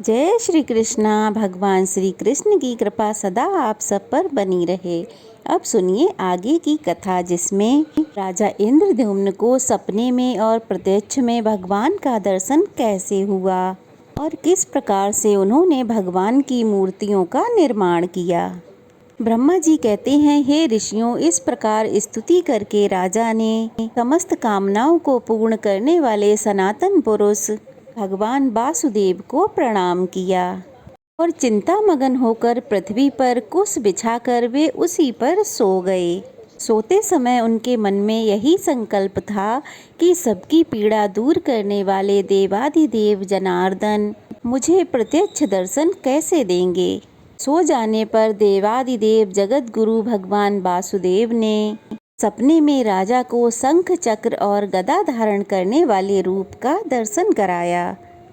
जय श्री कृष्णा। भगवान श्री कृष्ण की कृपा सदा आप सब पर बनी रहे। अब सुनिए आगे की कथा, जिसमें राजा इंद्रद्युम्न को सपने में और प्रत्यक्ष में भगवान का दर्शन कैसे हुआ और किस प्रकार से उन्होंने भगवान की मूर्तियों का निर्माण किया। ब्रह्मा जी कहते हैं, हे ऋषियों, इस प्रकार स्तुति करके राजा ने समस्त कामनाओं को पूर्ण करने वाले सनातन पुरुष भगवान वासुदेव को प्रणाम किया और चिंता मगन होकर पृथ्वी पर कुश बिछाकर वे उसी पर सो गए। सोते समय उनके मन में यही संकल्प था कि सबकी पीड़ा दूर करने वाले देवाधिदेव जनार्दन मुझे प्रत्यक्ष दर्शन कैसे देंगे। सो जाने पर देवाधिदेव जगत गुरु भगवान वासुदेव ने सपने में राजा को शंख चक्र और गदा धारण करने वाले रूप का दर्शन कराया।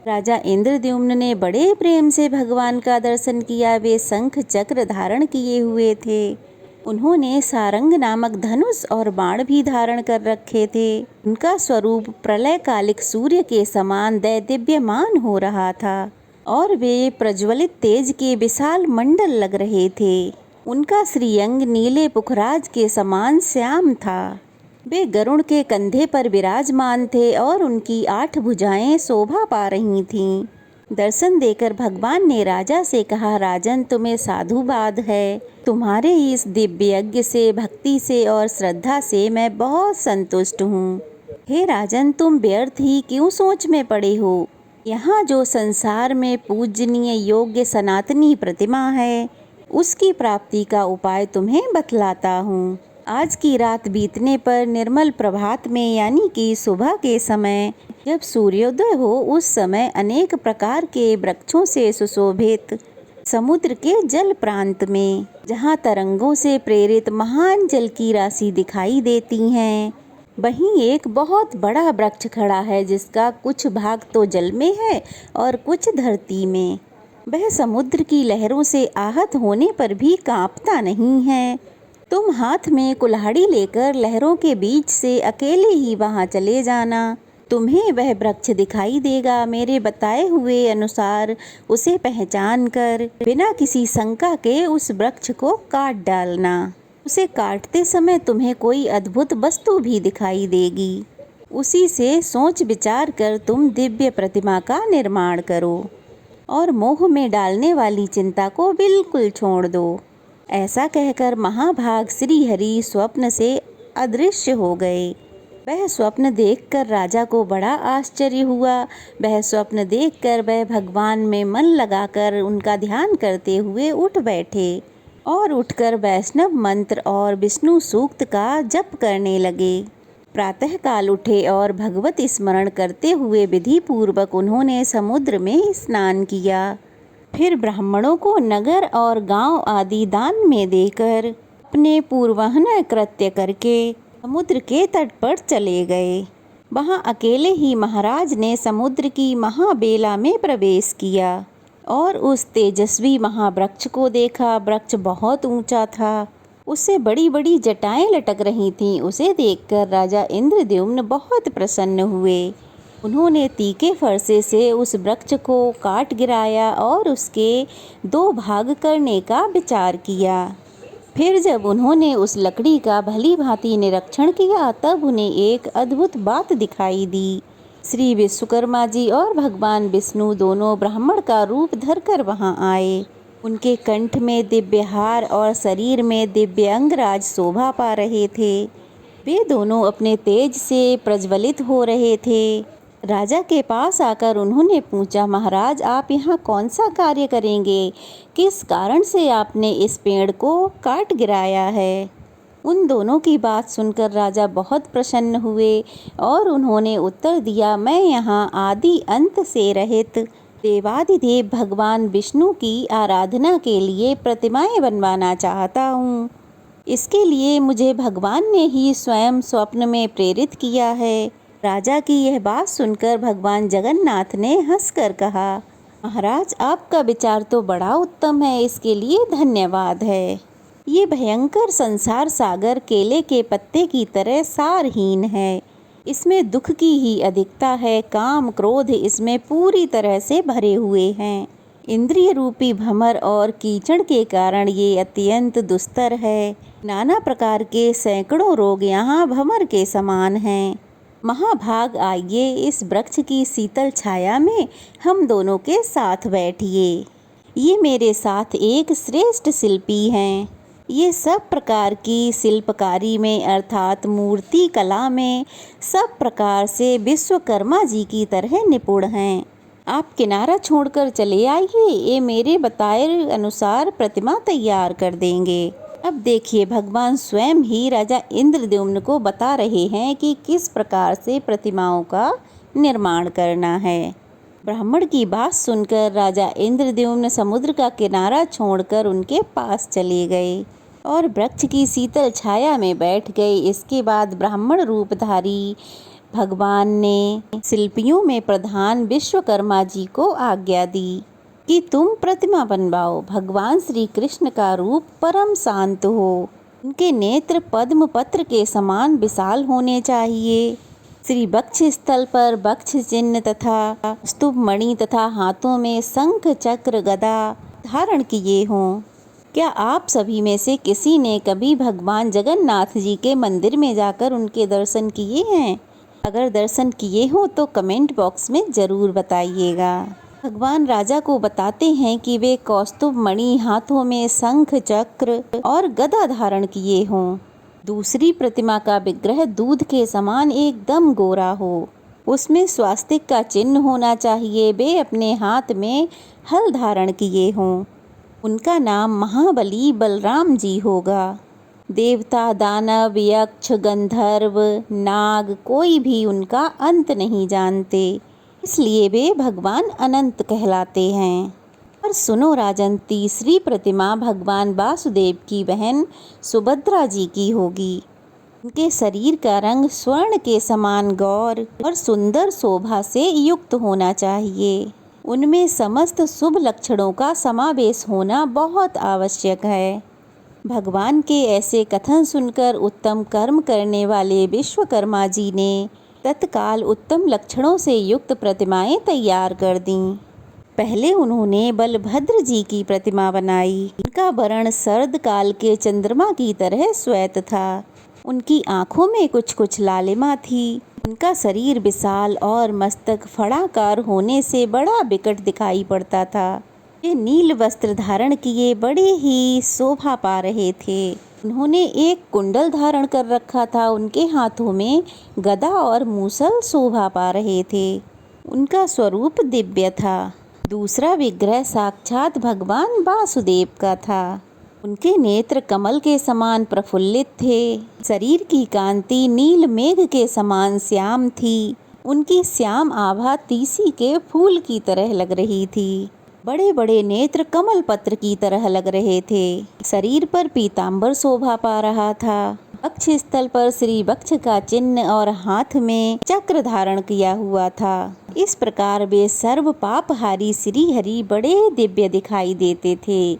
राजा इंद्रद्युम्न ने बड़े प्रेम से भगवान का दर्शन किया। वे शंख चक्र धारण किए हुए थे। उन्होंने सारंग नामक धनुष और बाण भी धारण कर रखे थे। उनका स्वरूप प्रलय कालिक सूर्य के समान दैदिप्यमान हो रहा था और वे प्रज्वलित तेज के विशाल मंडल लग रहे थे। उनका श्रीअंग नीले पुखराज के समान श्याम था। वे गरुड़ के कंधे पर विराजमान थे और उनकी 8 भुजाएं शोभा पा रही थीं। दर्शन देकर भगवान ने राजा से कहा, राजन, तुम्हें साधुवाद है। तुम्हारे इस दिव्य यज्ञ से, भक्ति से और श्रद्धा से मैं बहुत संतुष्ट हूँ। हे राजन, तुम व्यर्थ ही क्यों सोच में पड़े हो। यहाँ जो संसार में पूजनीय योग्य सनातनी प्रतिमा है, उसकी प्राप्ति का उपाय तुम्हें बतलाता हूँ। आज की रात बीतने पर निर्मल प्रभात में, यानी कि सुबह के समय, जब सूर्योदय हो, उस समय अनेक प्रकार के वृक्षों से सुशोभित समुद्र के जल प्रांत में, जहाँ तरंगों से प्रेरित महान जल की राशि दिखाई देती हैं, वहीं एक बहुत बड़ा वृक्ष खड़ा है, जिसका कुछ भाग तो जल में है और कुछ धरती में। वह समुद्र की लहरों से आहत होने पर भी कांपता नहीं है। तुम हाथ में कुल्हाड़ी लेकर लहरों के बीच से अकेले ही वहां चले जाना। तुम्हें वह वृक्ष दिखाई देगा। मेरे बताए हुए अनुसार उसे पहचान कर बिना किसी शंका के उस वृक्ष को काट डालना। उसे काटते समय तुम्हें कोई अद्भुत वस्तु भी दिखाई देगी। उसी से सोच विचार कर तुम दिव्य प्रतिमा का निर्माण करो और मोह में डालने वाली चिंता को बिल्कुल छोड़ दो। ऐसा कहकर महाभाग श्री हरि स्वप्न से अदृश्य हो गए। वह स्वप्न देखकर राजा को बड़ा आश्चर्य हुआ। वह स्वप्न देखकर वह भगवान में मन लगाकर उनका ध्यान करते हुए उठ बैठे और उठकर वैष्णव मंत्र और विष्णु सूक्त का जप करने लगे। प्रातःकाल उठे और भगवत स्मरण करते हुए विधि पूर्वक उन्होंने समुद्र में स्नान किया। फिर ब्राह्मणों को नगर और गांव आदि दान में देकर अपने पूर्वाह्न कृत्य करके समुद्र के तट पर चले गए। वहां अकेले ही महाराज ने समुद्र की महाबेला में प्रवेश किया और उस तेजस्वी महावृक्ष को देखा। वृक्ष बहुत ऊंचा था, उससे बड़ी बड़ी जटाएं लटक रही थीं। उसे देखकर राजा इंद्रद्युम्न बहुत प्रसन्न हुए। उन्होंने तीखे फरसे से उस वृक्ष को काट गिराया और उसके 2 भाग करने का विचार किया। फिर जब उन्होंने उस लकड़ी का भली भांति निरीक्षण किया, तब उन्हें एक अद्भुत बात दिखाई दी। श्री विश्वकर्मा जी और भगवान विष्णु दोनों ब्राह्मण का रूप धरकर वहां आए। उनके कंठ में दिव्य हार और शरीर में दिव्य अंगराज शोभा पा रहे थे। वे दोनों अपने तेज से प्रज्वलित हो रहे थे। राजा के पास आकर उन्होंने पूछा, महाराज, आप यहाँ कौन सा कार्य करेंगे? किस कारण से आपने इस पेड़ को काट गिराया है? उन दोनों की बात सुनकर राजा बहुत प्रसन्न हुए और उन्होंने उत्तर दिया, मैं यहाँ आदि अंत से रहित देवाधिदेव भगवान विष्णु की आराधना के लिए प्रतिमाएं बनवाना चाहता हूँ। इसके लिए मुझे भगवान ने ही स्वयं स्वप्न में प्रेरित किया है। राजा की यह बात सुनकर भगवान जगन्नाथ ने हंसकर कहा, महाराज, आपका विचार तो बड़ा उत्तम है। इसके लिए धन्यवाद है। ये भयंकर संसार सागर केले के पत्ते की तरह सारहीन है। इसमें दुख की ही अधिकता है। काम क्रोध इसमें पूरी तरह से भरे हुए हैं। इंद्रिय रूपी भंवर और कीचड़ के कारण ये अत्यंत दुस्तर है। नाना प्रकार के सैकड़ों रोग यहाँ भंवर के समान हैं। महाभाग, आइए इस वृक्ष की शीतल छाया में हम दोनों के साथ बैठिए। ये मेरे साथ एक श्रेष्ठ शिल्पी हैं। ये सब प्रकार की शिल्पकारी में अर्थात मूर्ति कला में सब प्रकार से विश्वकर्मा जी की तरह निपुण हैं। आप किनारा छोड़कर चले आइए, ये मेरे बताए अनुसार प्रतिमा तैयार कर देंगे। अब देखिए, भगवान स्वयं ही राजा इंद्रद्युम्न को बता रहे हैं कि किस प्रकार से प्रतिमाओं का निर्माण करना है। ब्राह्मण की बात सुनकर राजा इंद्रद्युम्न समुद्र का किनारा छोड़कर उनके पास चले गए और वृक्ष की शीतल छाया में बैठ गए। इसके बाद ब्राह्मण रूपधारी भगवान ने शिल्पियों में प्रधान विश्वकर्मा जी को आज्ञा दी कि तुम प्रतिमा बनवाओ। भगवान श्री कृष्ण का रूप परम शांत हो, उनके नेत्र पद्म पत्र के समान विशाल होने चाहिए। श्री वक्ष स्थल पर वक्ष चिन्ह तथा स्तुप मणि तथा हाथों में शंख चक्र गदा धारण किए हों। क्या आप सभी में से किसी ने कभी भगवान जगन्नाथ जी के मंदिर में जाकर उनके दर्शन किए हैं? अगर दर्शन किए हो तो कमेंट बॉक्स में ज़रूर बताइएगा। भगवान राजा को बताते हैं कि वे कौस्तुभ मणि, हाथों में शंख चक्र और गदा धारण किए हों। दूसरी प्रतिमा का विग्रह दूध के समान एकदम गोरा हो, उसमें स्वास्तिक का चिन्ह होना चाहिए। वे अपने हाथ में हल धारण किए हों। उनका नाम महाबली बलराम जी होगा। देवता, दानव, यक्ष, गंधर्व, नाग कोई भी उनका अंत नहीं जानते, इसलिए वे भगवान अनंत कहलाते हैं। और सुनो राजन, तीसरी प्रतिमा भगवान वासुदेव की बहन सुभद्रा जी की होगी। उनके शरीर का रंग स्वर्ण के समान गौर और सुंदर शोभा से युक्त होना चाहिए। उनमें समस्त शुभ लक्षणों का समावेश होना बहुत आवश्यक है। भगवान के ऐसे कथन सुनकर उत्तम कर्म करने वाले विश्वकर्मा जी ने तत्काल उत्तम लक्षणों से युक्त प्रतिमाएं तैयार कर दीं। पहले उन्होंने बलभद्र जी की प्रतिमा बनाई। उनका वर्ण शरद काल के चंद्रमा की तरह श्वेत था। उनकी आंखों में कुछ कुछ लालिमा थी। उनका शरीर विशाल और मस्तक फड़ाकार होने से बड़ा विकट दिखाई पड़ता था। वे नील वस्त्र धारण किए बड़े ही शोभा पा रहे थे। उन्होंने एक कुंडल धारण कर रखा था। उनके हाथों में गदा और मूसल शोभा पा रहे थे। उनका स्वरूप दिव्य था। दूसरा विग्रह साक्षात भगवान वासुदेव का था। उनके नेत्र कमल के समान प्रफुल्लित थे। शरीर की कांति नील मेघ के समान श्याम थी। उनकी श्याम आभा तीसी के फूल की तरह लग रही थी। बड़े बड़े नेत्र कमल पत्र की तरह लग रहे थे। शरीर पर पीतांबर शोभा पा रहा था। वक्ष स्थल पर श्री वक्ष का चिन्ह और हाथ में चक्र धारण किया हुआ था। इस प्रकार वे सर्व पापहारी श्री हरि बड़े दिव्य दिखाई देते थे।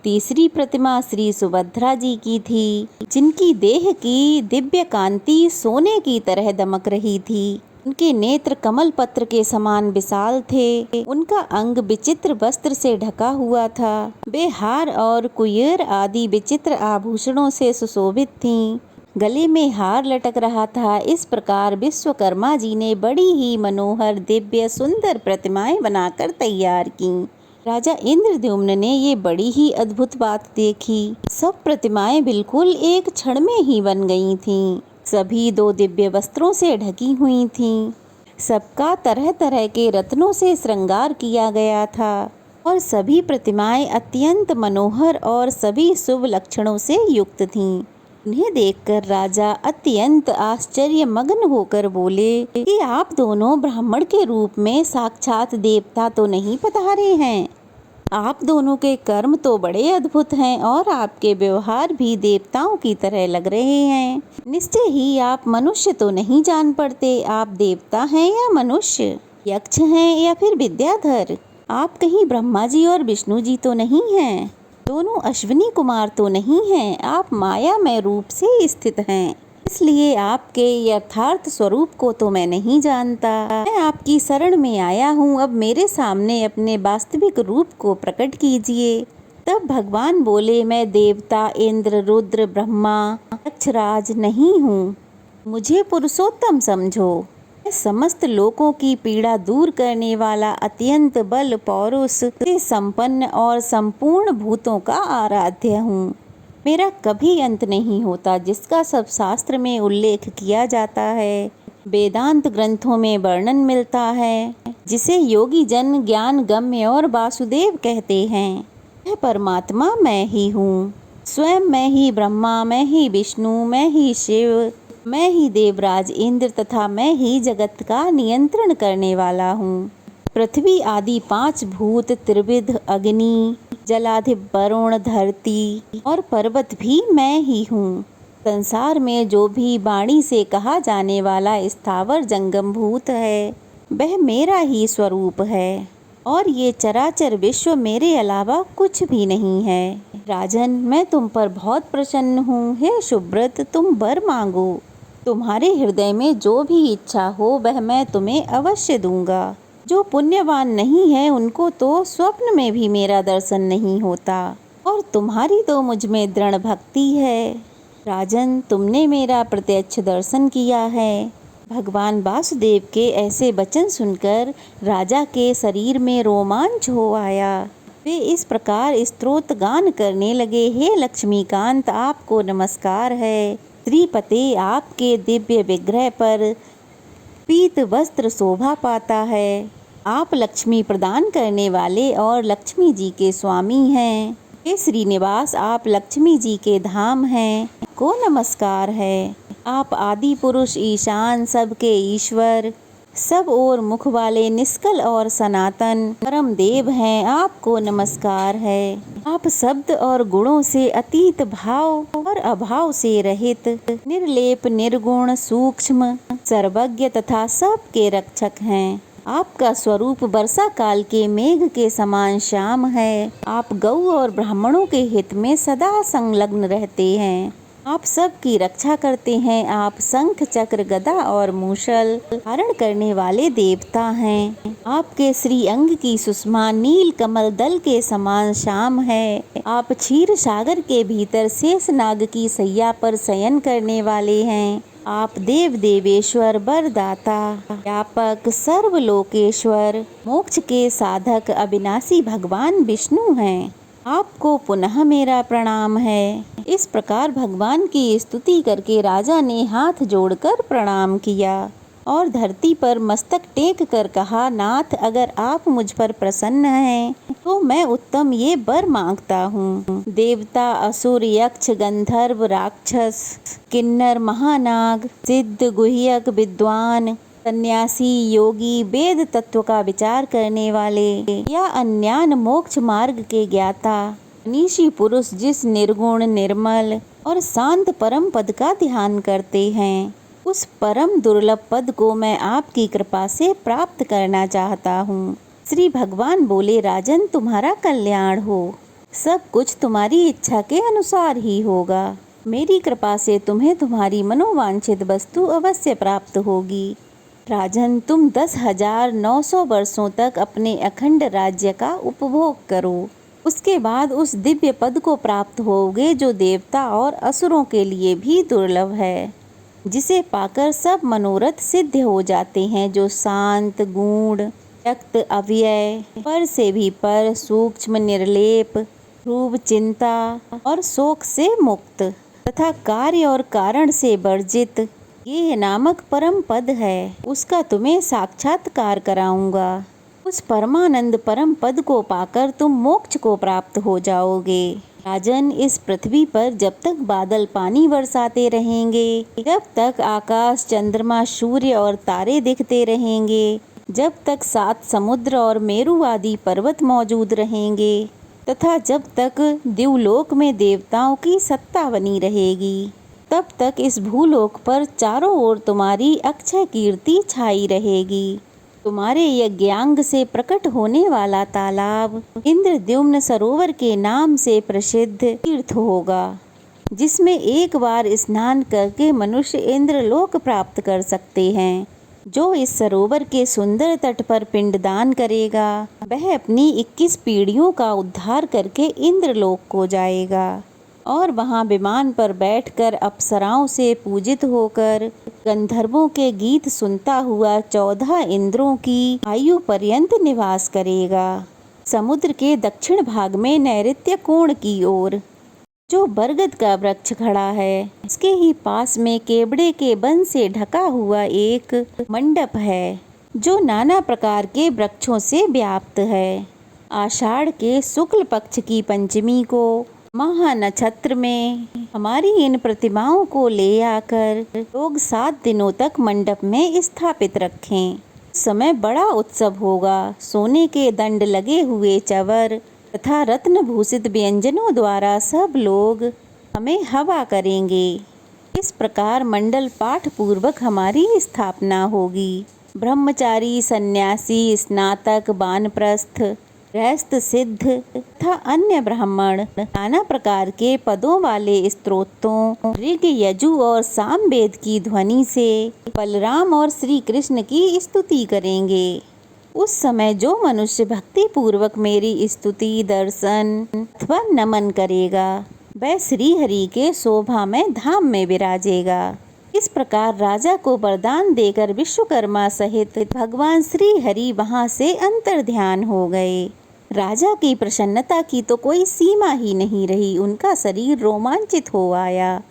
तीसरी प्रतिमा श्री सुभद्रा जी की थी, जिनकी देह की दिव्य कांति सोने की तरह दमक रही थी। उनके नेत्र कमल पत्र के समान विशाल थे। उनका अंग विचित्र वस्त्र से ढका हुआ था। वे हार और कुयर आदि विचित्र आभूषणों से सुशोभित थीं। गले में हार लटक रहा था। इस प्रकार विश्वकर्मा जी ने बड़ी ही मनोहर दिव्य सुंदर प्रतिमाएं बनाकर तैयार की। राजा इंद्रद्युम्न ने ये बड़ी ही अद्भुत बात देखी। सब प्रतिमाएं बिल्कुल एक क्षण में ही बन गई थीं। सभी 2 दिव्य वस्त्रों से ढकी हुई थीं। सबका तरह तरह के रत्नों से श्रृंगार किया गया था और सभी प्रतिमाएं अत्यंत मनोहर और सभी शुभ लक्षणों से युक्त थीं। उन्हें देखकर राजा अत्यंत आश्चर्यमग्न होकर बोले कि आप दोनों ब्राह्मण के रूप में साक्षात देवता तो नहीं पधारे हैं। आप दोनों के कर्म तो बड़े अद्भुत हैं और आपके व्यवहार भी देवताओं की तरह लग रहे हैं। निश्चय ही आप मनुष्य तो नहीं जान पड़ते। आप देवता हैं या मनुष्य, यक्ष हैं या फिर विद्याधर। आप कहीं ब्रह्मा जी और विष्णु जी तो नहीं हैं। दोनों अश्विनी कुमार तो नहीं हैं। आप मायामय रूप से स्थित हैं। इसलिए आपके यथार्थ स्वरूप को तो मैं नहीं जानता। मैं आपकी शरण में आया हूँ, अब मेरे सामने अपने वास्तविक रूप को प्रकट कीजिए। तब भगवान बोले, मैं देवता इंद्र रुद्र ब्रह्मा यक्षराज नहीं हूँ, मुझे पुरुषोत्तम समझो। मैं समस्त लोकों की पीड़ा दूर करने वाला अत्यंत बल पौरुष से संपन्न और संपूर्ण भूतों का आराध्य हूँ। मेरा कभी अंत नहीं होता, जिसका सब शास्त्र में उल्लेख किया जाता है, वेदांत ग्रंथों में वर्णन मिलता है, जिसे योगी जन ज्ञान गम्य और वासुदेव कहते हैं। वह परमात्मा मैं ही हूँ, स्वयं मैं ही ब्रह्मा, मैं ही विष्णु, मैं ही शिव, मैं ही देवराज इंद्र तथा मैं ही जगत का नियंत्रण करने वाला हूँ। पृथ्वी आदि 5 भूत, त्रिविध अग्नि, जलाधिप वरुण, धरती और पर्वत भी मैं ही हूँ। संसार में जो भी वाणी से कहा जाने वाला स्थावर जंगम भूत है, वह मेरा ही स्वरूप है और ये चराचर विश्व मेरे अलावा कुछ भी नहीं है। राजन, मैं तुम पर बहुत प्रसन्न हूँ। हे शुभ्रत, तुम वर मांगो। तुम्हारे हृदय में जो भी इच्छा हो वह मैं तुम्हें अवश्य दूंगा। जो पुण्यवान नहीं है उनको तो स्वप्न में भी मेरा दर्शन नहीं होता, और तुम्हारी तो मुझ में दृढ़ भक्ति है। राजन, तुमने मेरा प्रत्यक्ष दर्शन किया है। भगवान वासुदेव के ऐसे वचन सुनकर राजा के शरीर में रोमांच हो आया। वे इस प्रकार स्तोत्र गान करने लगे, हे लक्ष्मीकांत, आपको नमस्कार है। श्रीपते, आपके दिव्य विग्रह पर पीत वस्त्र शोभा पाता है। आप लक्ष्मी प्रदान करने वाले और लक्ष्मी जी के स्वामी हैं। हे श्रीनिवास, आप लक्ष्मी जी के धाम हैं, को नमस्कार है। आप आदि पुरुष, ईशान, सबके ईश्वर, सब और मुख वाले, निष्कल और सनातन परम देव हैं, आपको नमस्कार है। आप शब्द और गुणों से अतीत, भाव और अभाव से रहित, निर्लेप, निर्गुण, सूक्ष्म, सर्वज्ञ तथा सबके रक्षक हैं। आपका स्वरूप वर्षा काल के मेघ के समान श्याम है। आप गौ और ब्राह्मणों के हित में सदा संलग्न रहते हैं। आप सबकी रक्षा करते हैं। आप शंख, चक्र, गदा और मूषल धारण करने वाले देवता हैं। आपके श्री अंग की सुषमा नील कमल दल के समान श्याम है। आप क्षीर सागर के भीतर शेष नाग की सैया पर शयन करने वाले हैं। आप देव देवेश्वर, वरदाता, व्यापक, सर्वलोकेश्वर, मोक्ष के साधक, अविनाशी भगवान विष्णु हैं। आपको पुनः मेरा प्रणाम है। इस प्रकार भगवान की स्तुति करके राजा ने हाथ जोड़कर प्रणाम किया और धरती पर मस्तक टेक कर कहा, नाथ, अगर आप मुझ पर प्रसन्न हैं तो मैं उत्तम ये वर मांगता हूँ। देवता, असुर, यक्ष, गंधर्व, राक्षस, किन्नर, महानाग, सिद्ध, गुह्यक, विद्वान, सन्यासी, योगी, वेद तत्व का विचार करने वाले या अन्यान मोक्ष मार्ग के ज्ञाता, मनीषी पुरुष जिस निर्गुण, निर्मल और शांत परम पद का ध्यान करते हैं, उस परम दुर्लभ पद को मैं आपकी कृपा से प्राप्त करना चाहता हूँ। श्री भगवान बोले, राजन, तुम्हारा कल्याण हो। सब कुछ तुम्हारी इच्छा के अनुसार ही होगा। मेरी कृपा से तुम्हें तुम्हारी मनोवांछित वस्तु अवश्य प्राप्त होगी। राजन, तुम 10,900 वर्षों तक अपने अखंड राज्य का उपभोग करो। उसके बाद उस दिव्य पद को प्राप्त होगे जो देवता और असुरों के लिए भी दुर्लभ है, जिसे पाकर सब मनोरथ सिद्ध हो जाते हैं, जो शांत, गूढ़, व्यक्त, अव्यय, पर से भी पर, सूक्ष्म, निर्लेप, ध्रुव, चिंता और शोक से मुक्त तथा कार्य और कारण से वर्जित ये नामक परम पद है। उसका तुम्हें साक्षात्कार कराऊंगा। उस परमानंद परम पद को पाकर तुम मोक्ष को प्राप्त हो जाओगे। राजन, इस पृथ्वी पर जब तक बादल पानी बरसाते रहेंगे, जब तक आकाश, चंद्रमा, सूर्य और तारे दिखते रहेंगे, जब तक 7 समुद्र और मेरु आदि पर्वत मौजूद रहेंगे तथा जब तक दिवलोक में देवताओं की सत्ता बनी रहेगी, तब तक इस भूलोक पर चारों ओर तुम्हारी अक्षय कीर्ति छाई रहेगी। तुम्हारे यज्ञांग से प्रकट होने वाला तालाब इंद्रद्युम्न सरोवर के नाम से प्रसिद्ध तीर्थ होगा। जिसमें एक बार स्नान करके मनुष्य इंद्रलोक प्राप्त कर सकते हैं। जो इस सरोवर के सुंदर तट पर पिंडदान करेगा वह अपनी 21 पीढ़ियों का उद्धार करके इंद्रलोक को जाएगा और वहां विमान पर बैठकर अप्सराओं से पूजित होकर गंधर्वों के गीत सुनता हुआ 14 इंद्रों की आयु पर्यंत निवास करेगा। समुद्र के दक्षिण भाग में नैऋत्य कोण की ओर जो बरगद का वृक्ष खड़ा है, उसके ही पास में केवड़े के वन से ढका हुआ एक मंडप है जो नाना प्रकार के वृक्षों से व्याप्त है। आषाढ़ के शुक्ल पक्ष की पंचमी को महा नक्षत्र में हमारी इन प्रतिमाओं को ले आकर लोग 7 दिनों तक मंडप में स्थापित रखें। समय बड़ा उत्सव होगा। सोने के दंड लगे हुए चवर तथा रत्न भूषित व्यंजनों द्वारा सब लोग हमें हवा करेंगे। इस प्रकार मंडल पाठ पूर्वक हमारी स्थापना होगी। ब्रह्मचारी, सन्यासी, स्नातक, वानप्रस्थ, गृहस्थ, सिद्ध तथा अन्य ब्राह्मण नाना प्रकार के पदों वाले स्तोत्रों, ऋग, यजु और सामवेद की ध्वनि से बलराम और श्री कृष्ण की स्तुति करेंगे। उस समय जो मनुष्य भक्ति पूर्वक मेरी स्तुति, दर्शन अथवा नमन करेगा वह श्री हरि के शोभा में धाम में विराजेगा। इस प्रकार राजा को वरदान देकर विश्वकर्मा सहित भगवान श्री हरि वहां से अंतर्ध्यान हो गए। राजा की प्रसन्नता की तो कोई सीमा ही नहीं रही। उनका शरीर रोमांचित हो आया।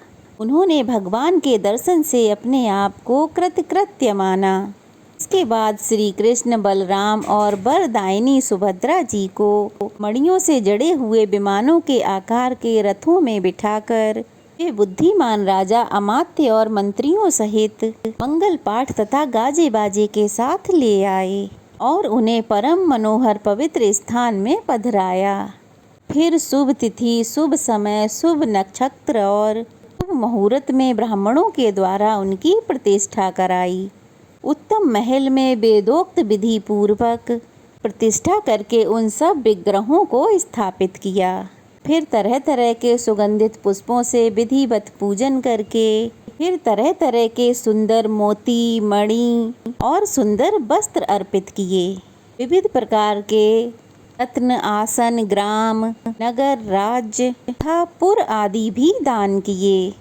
उन्होंने भगवान के दर्शन से अपने आप को कृतकृत्य माना। इसके बाद श्री कृष्ण, बलराम और वरदायिनी सुभद्रा जी को मणियों से जड़े हुए विमानों के आकार के रथों में बिठाकर वे बुद्धिमान राजा अमात्य और मंत्रियों सहित मंगल पाठ तथा गाजे बाजे के साथ ले आए और उन्हें परम मनोहर पवित्र स्थान में पधराया। फिर शुभ तिथि, शुभ समय, शुभ नक्षत्र और शुभ मुहूर्त में ब्राह्मणों के द्वारा उनकी प्रतिष्ठा कराई। उत्तम महल में वेदोक्त विधि पूर्वक प्रतिष्ठा करके उन सब विग्रहों को स्थापित किया। फिर तरह तरह के सुगंधित पुष्पों से विधिवत पूजन करके फिर तरह तरह के सुंदर मोती, मणि और सुंदर वस्त्र अर्पित किए। विविध प्रकार के रत्न, आसन, ग्राम, नगर, राज्य तथा पुर आदि भी दान किए।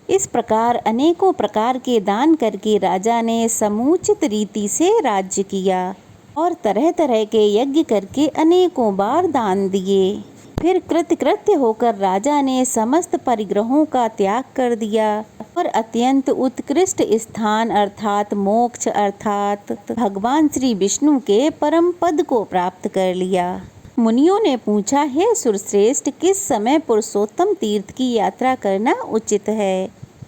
इस प्रकार अनेकों प्रकार के दान करके राजा ने समुचित रीति से राज्य किया और तरह तरह के यज्ञ करके अनेकों बार दान दिए। फिर कृतकृत्य होकर राजा ने समस्त परिग्रहों का त्याग कर दिया और अत्यंत उत्कृष्ट स्थान अर्थात मोक्ष अर्थात भगवान श्री विष्णु के परम पद को प्राप्त कर लिया। मुनियों ने पूछा, हे सुरश्रेष्ठ, किस समय पुरुषोत्तम तीर्थ की यात्रा करना उचित है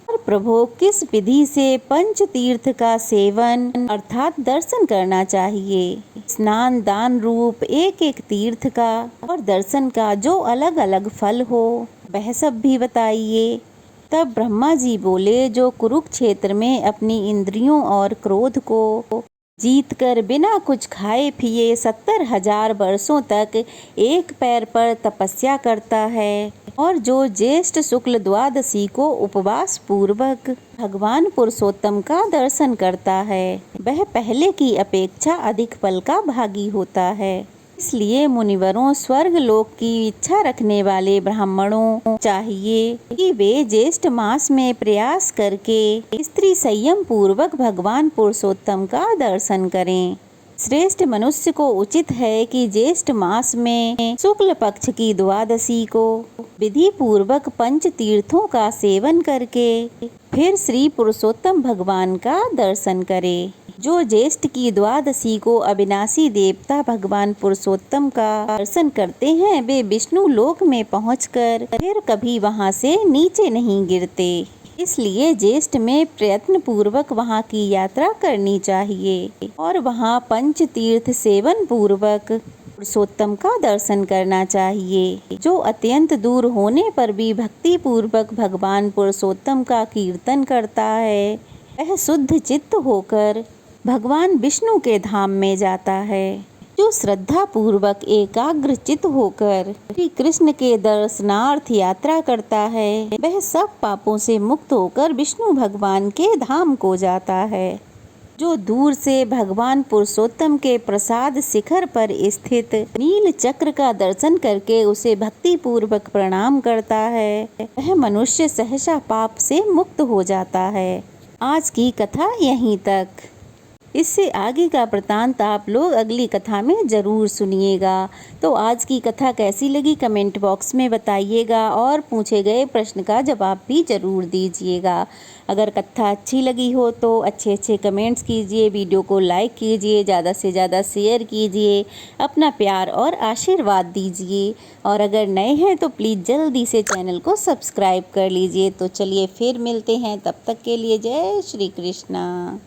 और प्रभु किस विधि से पंच तीर्थ का सेवन अर्थात दर्शन करना चाहिए? स्नान दान रूप एक एक तीर्थ का और दर्शन का जो अलग अलग फल हो वह सब भी बताइए। तब ब्रह्मा जी बोले, जो कुरुक्षेत्र में अपनी इंद्रियों और क्रोध को जीत कर बिना कुछ खाए पिए 70,000 वर्षों तक एक पैर पर तपस्या करता है और जो ज्येष्ठ शुक्ल द्वादशी को उपवास पूर्वक भगवान पुरुषोत्तम का दर्शन करता है वह पहले की अपेक्षा अधिक फल का भागी होता है। इसलिए मुनिवरों, स्वर्ग लोक की इच्छा रखने वाले ब्राह्मणों चाहिए कि वे ज्येष्ठ मास में प्रयास करके स्त्री संयम पूर्वक भगवान पुरुषोत्तम का दर्शन करें। श्रेष्ठ मनुष्य को उचित है कि ज्येष्ठ मास में शुक्ल पक्ष की द्वादशी को विधि पूर्वक पंच तीर्थों का सेवन करके फिर श्री पुरुषोत्तम भगवान का दर्शन करे। जो ज्येष्ठ की द्वादशी को अविनाशी देवता भगवान पुरुषोत्तम का दर्शन करते हैं वे विष्णु लोक में पहुंचकर फिर कभी वहां से नीचे नहीं गिरते। इसलिए ज्येष्ठ में प्रयत्न पूर्वक वहां की यात्रा करनी चाहिए और वहां पंच तीर्थ सेवन पूर्वक पुरुषोत्तम का दर्शन करना चाहिए। जो अत्यंत दूर होने पर भी भक्ति पूर्वक भगवान पुरुषोत्तम का कीर्तन करता है वह शुद्ध चित्त होकर भगवान विष्णु के धाम में जाता है। जो श्रद्धा पूर्वक एकाग्रचित होकर श्री कृष्ण के दर्शनार्थ यात्रा करता है वह सब पापों से मुक्त होकर विष्णु भगवान के धाम को जाता है। जो दूर से भगवान पुरुषोत्तम के प्रसाद शिखर पर स्थित नील चक्र का दर्शन करके उसे भक्ति पूर्वक प्रणाम करता है वह मनुष्य सहसा पाप से मुक्त हो जाता है। आज की कथा यहीं तक। इससे आगे का वृतांत आप लोग अगली कथा में ज़रूर सुनिएगा। तो आज की कथा कैसी लगी कमेंट बॉक्स में बताइएगा और पूछे गए प्रश्न का जवाब भी ज़रूर दीजिएगा। अगर कथा अच्छी लगी हो तो अच्छे कमेंट्स कीजिए, वीडियो को लाइक कीजिए, ज़्यादा से ज़्यादा शेयर कीजिए, अपना प्यार और आशीर्वाद दीजिए। और अगर नए हैं तो प्लीज़ जल्दी से चैनल को सब्सक्राइब कर लीजिए। तो चलिए फिर मिलते हैं, तब तक के लिए जय श्री कृष्णा।